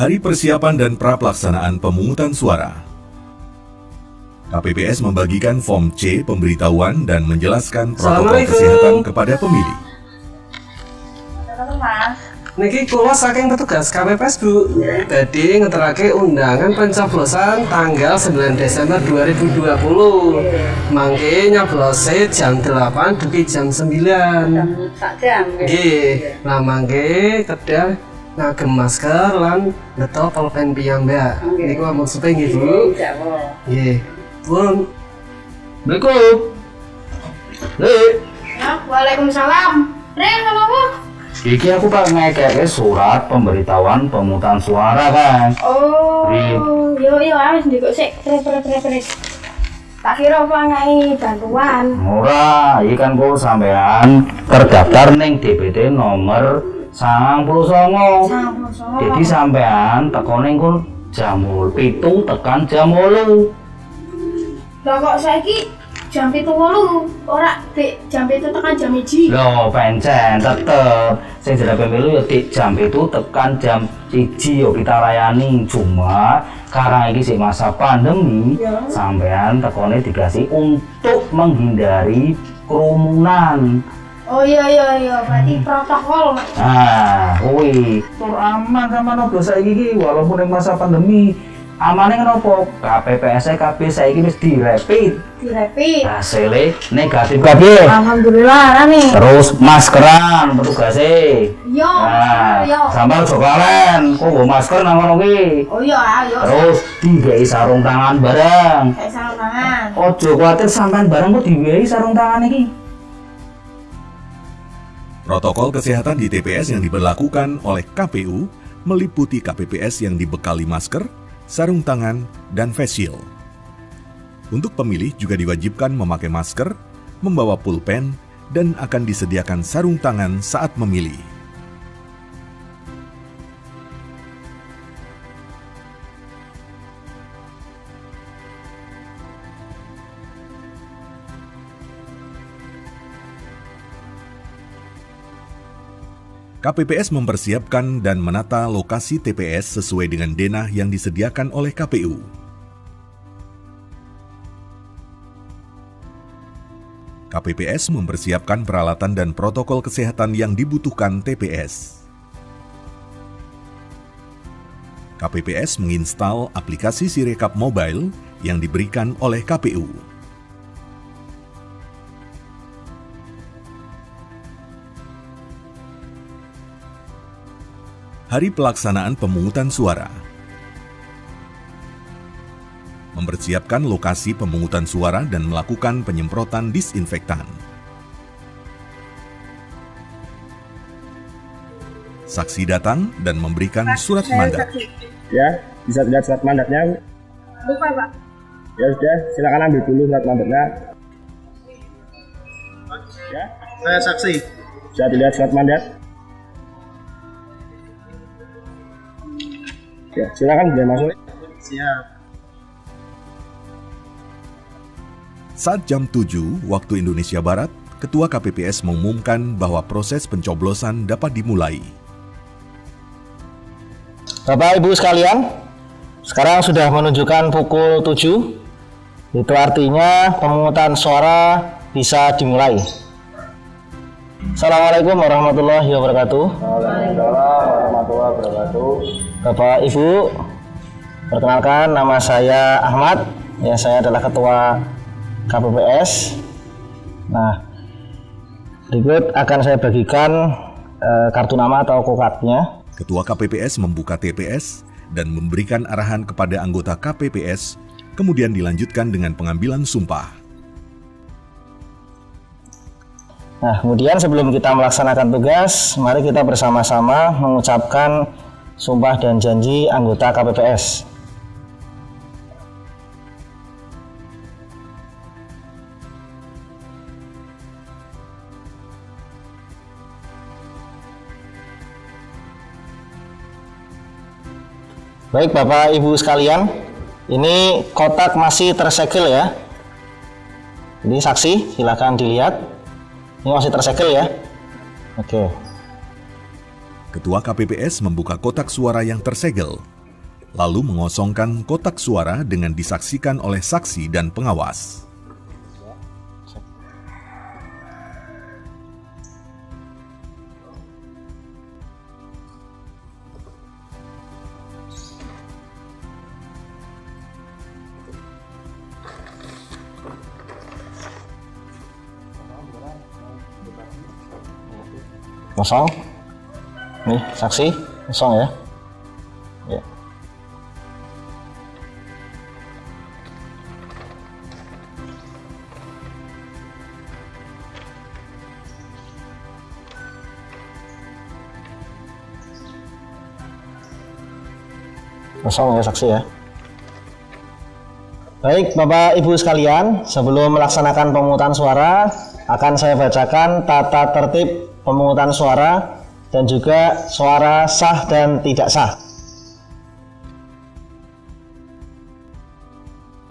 Hari persiapan dan pra-pelaksanaan pemungutan suara. KPPS membagikan form C pemberitahuan dan menjelaskan protokol kesehatan kepada pemilih. Niki kula saking petugas KPPS Bu. Jadi ngeterake undangan pencoblosan tanggal 9 Desember 2020. Mangke nyoblose jam 8 dugi jam 9. Nggih. Lah mangke kedah ngagem masker lan beto pulpen piyambak. Niku ampun sepe nggih Bu. Nggih. Pun. Assalamualaikum. Waalaikumsalam. Reng, apa? Iki aku pak ngekeke surat pemberitahuan pemungutan suara kan. Oh, yo awis ndek sik pre. Tak kira apa ngai bantuan. Ora, iki kan kok sampean terdaftar ning DPT nomor 99. Jadi sampean teko ning kon jam 7 tekan jam 8. Lah kok saiki jam 7.08 ora dik jam 7 tekan jam 1. Lho, pancen tetep sing jenenge pemilu ya dik jam 7 tekan jam 1 yo kita layani. Cuma karena ini sih masa pandemi, sampean tekone dikasih untuk menghindari kerumunan. Oh iya, berarti protokol. Nah, kuwi tur aman sama nopo saiki walaupun ning masa pandemi. Amane kenapa? KPPS kabeh saiki wis direpit. Hasilnya negatif kabeh. Alhamdulillah rame. Terus maskeran petugase. Yo. Sampeyan aja kalen, kok nggo masker nang ngono ki. Oh iya, ayo. Terus diwehi sarung tangan bareng. Kayak sarung tangan. Ojo kuwatir sampean bareng kok diwehi sarung tangan iki. Protokol kesehatan di TPS yang diberlakukan oleh KPU meliputi KPPS yang dibekali masker, sarung tangan, dan face shield. Untuk pemilih juga diwajibkan memakai masker, membawa pulpen, dan akan disediakan sarung tangan saat memilih. KPPS mempersiapkan dan menata lokasi TPS sesuai dengan denah yang disediakan oleh KPU. KPPS mempersiapkan peralatan dan protokol kesehatan yang dibutuhkan TPS. KPPS menginstal aplikasi Sirekap Mobile yang diberikan oleh KPU. Hari pelaksanaan pemungutan suara. Mempersiapkan lokasi pemungutan suara dan melakukan penyemprotan disinfektan. Saksi datang dan memberikan surat mandat. Ya, bisa lihat surat mandatnya. Buka, Pak. Ya sudah, silakan ambil dulu surat mandatnya. Ya, Saya saksi. bisa dilihat surat mandat. Ya, silakan boleh masuk. Siap. Saat jam 7 waktu Indonesia Barat, Ketua KPPS mengumumkan bahwa proses pencoblosan dapat dimulai. Bapak Ibu sekalian, sekarang sudah menunjukkan pukul 7. Itu artinya pemungutan suara bisa dimulai. Assalamualaikum warahmatullahi wabarakatuh. Waalaikumsalam warahmatullahi wabarakatuh. Bapak Ibu, perkenalkan nama saya Ahmad. Ya, saya adalah Ketua KPPS. Nah, berikut akan saya bagikan kartu nama atau kokatnya. Ketua KPPS membuka TPS dan memberikan arahan kepada anggota KPPS, kemudian dilanjutkan dengan pengambilan sumpah. Nah, kemudian sebelum kita melaksanakan tugas, mari kita bersama-sama mengucapkan sumpah dan janji anggota KPPS. Baik Bapak Ibu sekalian, ini kotak masih tersegel ya. Ini saksi, silakan dilihat. Ini masih tersegel ya. Oke. Ketua KPPS membuka kotak suara yang tersegel lalu mengosongkan kotak suara dengan disaksikan oleh saksi dan pengawas. Kosong. Nih, saksi kosong ya. Ya. Kosong ya saksi ya. Baik Bapak Ibu sekalian, sebelum melaksanakan pemungutan suara, akan saya bacakan tata tertib pemungutan suara dan juga suara sah dan tidak sah.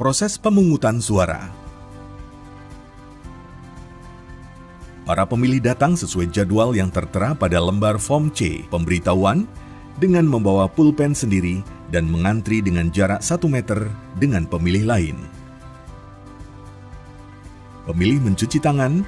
Proses pemungutan suara. Para pemilih datang sesuai jadwal yang tertera pada lembar form C pemberitahuan dengan membawa pulpen sendiri dan mengantri dengan jarak 1 meter dengan pemilih lain. Pemilih mencuci tangan,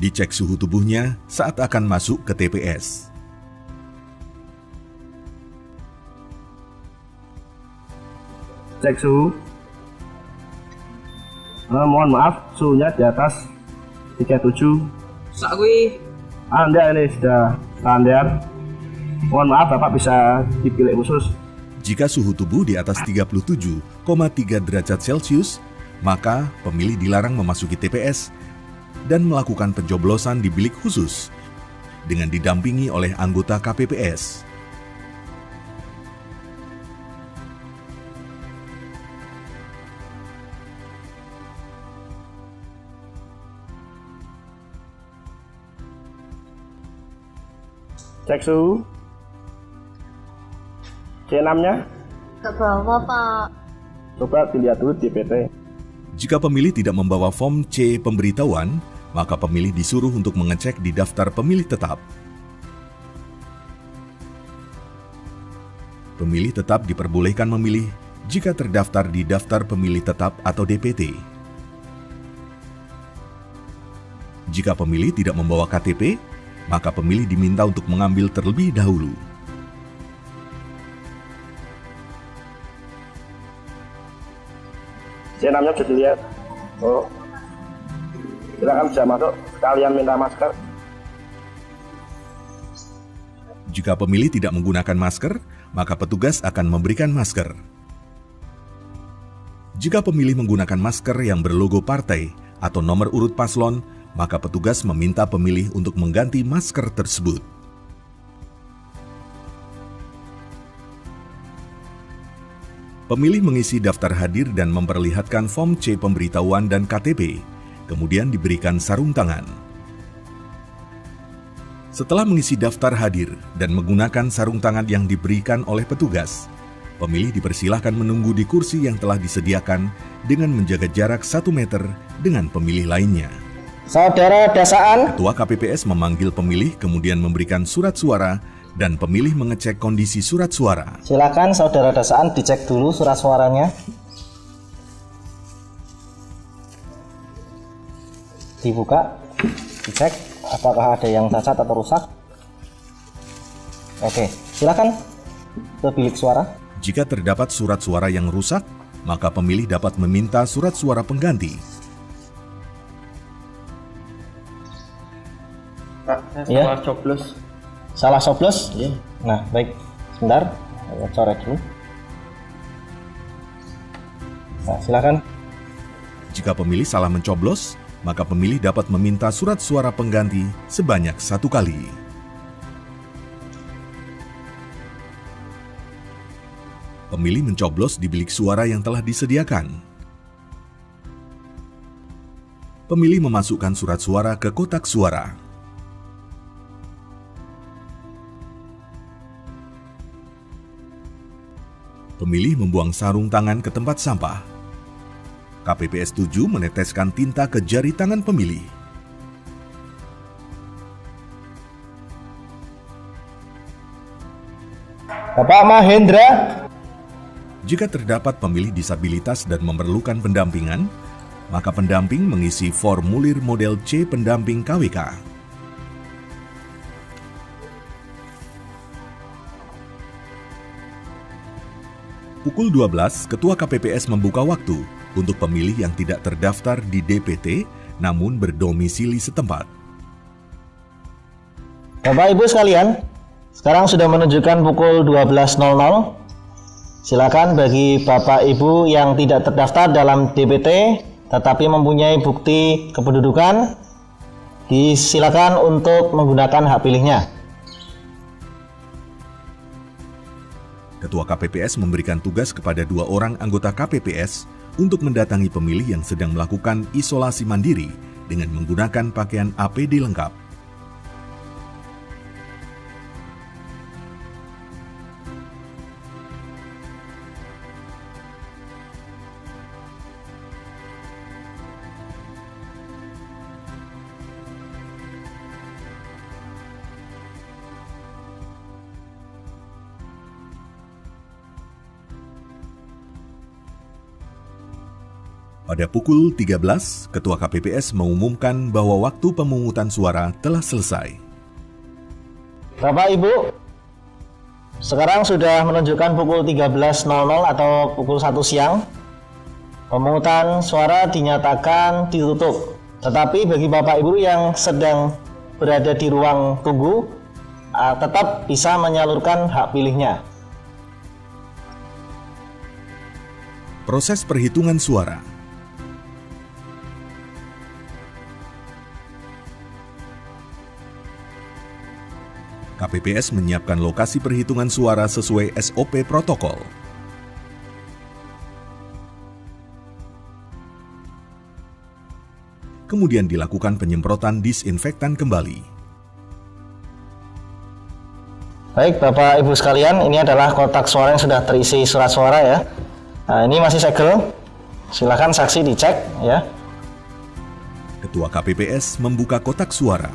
dicek suhu tubuhnya saat akan masuk ke TPS. Cek suhu. Mohon maaf, suhunya di atas 37. Sakwi. Anda ini sudah standar. Mohon maaf, Bapak bisa dipilih khusus. Jika suhu tubuh di atas 37,3 derajat Celcius, maka pemilih dilarang memasuki TPS dan melakukan pencoblosan di bilik khusus dengan didampingi oleh anggota KPPS. Cek suhu. C6-nya Ke bawah, Pak. coba dilihat dulu di PT. Jika pemilih tidak membawa form C pemberitahuan, maka pemilih disuruh untuk mengecek di daftar pemilih tetap. Pemilih tetap diperbolehkan memilih jika terdaftar di daftar pemilih tetap atau DPT. Jika pemilih tidak membawa KTP, maka pemilih diminta untuk mengambil terlebih dahulu. C6-nya sudah dilihat. Oh, silakan bisa masuk. Sekalian minta masker. Jika pemilih tidak menggunakan masker, maka petugas akan memberikan masker. Jika pemilih menggunakan masker yang berlogo partai atau nomor urut paslon, maka petugas meminta pemilih untuk mengganti masker tersebut. Pemilih mengisi daftar hadir dan memperlihatkan form C pemberitahuan dan KTP, kemudian diberikan sarung tangan. Setelah mengisi daftar hadir dan menggunakan sarung tangan yang diberikan oleh petugas, pemilih dipersilahkan menunggu di kursi yang telah disediakan dengan menjaga jarak 1 meter dengan pemilih lainnya. Saudara Dasaan, Ketua KPPS memanggil pemilih kemudian memberikan surat suara dan pemilih mengecek kondisi surat suara. silakan Saudara Dasaan dicek dulu surat suaranya. Dibuka, dicek apakah ada yang cacat atau rusak. Oke, silakan ke bilik suara. Jika terdapat surat suara yang rusak, maka pemilih dapat meminta surat suara pengganti. Ya. Salah coblos? Iya. Nah, baik. Sebentar, saya coret dulu. Nah, silakan. Jika pemilih salah mencoblos, maka pemilih dapat meminta surat suara pengganti sebanyak 1 kali. Pemilih mencoblos di bilik suara yang telah disediakan. Pemilih memasukkan surat suara ke kotak suara. Pemilih membuang sarung tangan ke tempat sampah. KPPS 7 meneteskan tinta ke jari tangan pemilih. Bapak Mahendra, Jika terdapat pemilih disabilitas dan memerlukan pendampingan, maka pendamping mengisi formulir model C pendamping KWK. Pukul 12, Ketua KPPS membuka waktu untuk pemilih yang tidak terdaftar di DPT namun berdomisili setempat. Bapak Ibu sekalian, sekarang sudah menunjukkan pukul 12.00. Silakan bagi Bapak Ibu yang tidak terdaftar dalam DPT tetapi mempunyai bukti kependudukan, disilakan untuk menggunakan hak pilihnya. Ketua KPPS memberikan tugas kepada 2 orang anggota KPPS untuk mendatangi pemilih yang sedang melakukan isolasi mandiri dengan menggunakan pakaian APD lengkap. Pada pukul 13, Ketua KPPS mengumumkan bahwa waktu pemungutan suara telah selesai. Bapak Ibu, sekarang sudah menunjukkan pukul 13.00 atau pukul 1 siang. Pemungutan suara dinyatakan ditutup. Tetapi bagi Bapak Ibu yang sedang berada di ruang tunggu, tetap bisa menyalurkan hak pilihnya. Proses perhitungan suara. KPPS menyiapkan lokasi perhitungan suara sesuai SOP protokol. Kemudian dilakukan penyemprotan disinfektan kembali. Baik Bapak Ibu sekalian, ini adalah kotak suara yang sudah terisi surat suara ya. Nah, ini masih segel. Silakan saksi dicek ya. Ketua KPPS membuka kotak suara.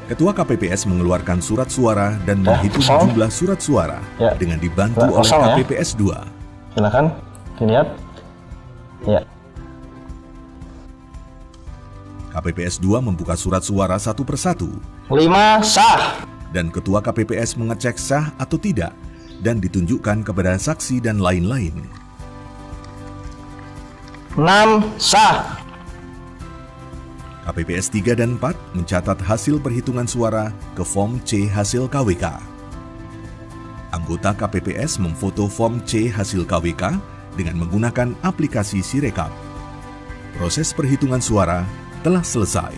Ketua KPPS mengeluarkan surat suara dan menghitung jumlah surat suara dengan dibantu oleh KPPS 2. Silakan dilihat. Ya. KPPS 2 membuka surat suara satu persatu. 5 sah. Dan Ketua KPPS mengecek sah atau tidak dan ditunjukkan kepada saksi dan lain-lain. 6 sah. KPPS 3 dan 4 mencatat hasil perhitungan suara ke form C hasil KWK. Anggota KPPS memfoto form C hasil KWK dengan menggunakan aplikasi Sirekap. Proses perhitungan suara telah selesai.